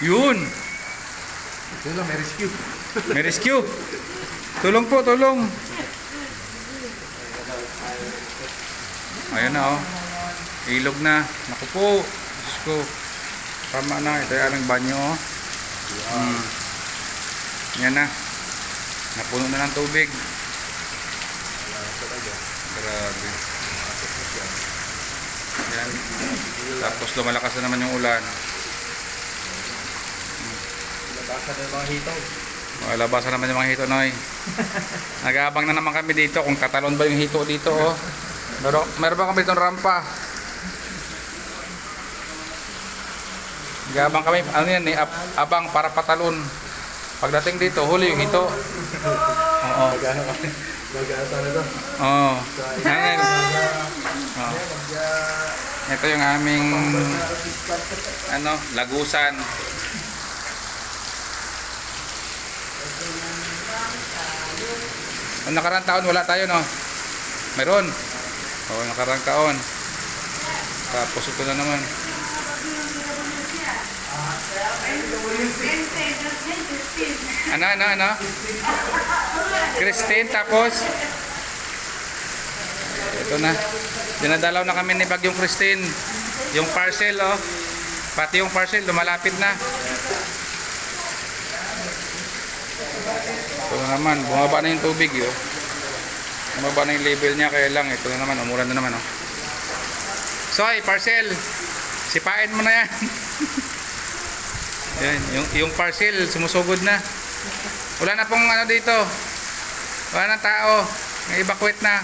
Yun. Yun lang, may rescue. May rescue. Tulong po, tulong. Ayan na oh. Ilog na. Naku po. Diyos ko. Tama na. Ito yung aming banyo oh. Yan na. Napuno na ng tubig. Grabe. Yan. Tapos lumalakas na naman yung ulan. Labasan na yung mga hitaw. Labasan naman yung mga hito, Noy. Nag-aabang na naman kami dito kung tatalon ba yung hito dito, oh. Pero meron ba kami itong rampa? Nag-aabang kami, ano yan eh, abang para patalon. Pagdating dito, huli yung hito. Oo. Mag-aasa na ito. Oo. Ayan. Oo. Ito yung aming ano, lagusan. Noong nakarang taon wala tayo, no? Meron. Oo, nakarang taon. Tapos ito na naman. Ano? Christine, tapos ito na. Dinadalaw na kami ni Bagyong Christine. Yung parcel, oh. Pati yung parcel, lumalapit na. Ito na naman, bumaba na yung tubig, oh. Bumaba na yung level niya, kaya lang, ito na naman, umulan na naman, oh. Soy, parcel. Sipain mo na yan. Yan, yung parcel, sumusugod na. Wala na pong ano dito. Wala na tao. May evacuate na.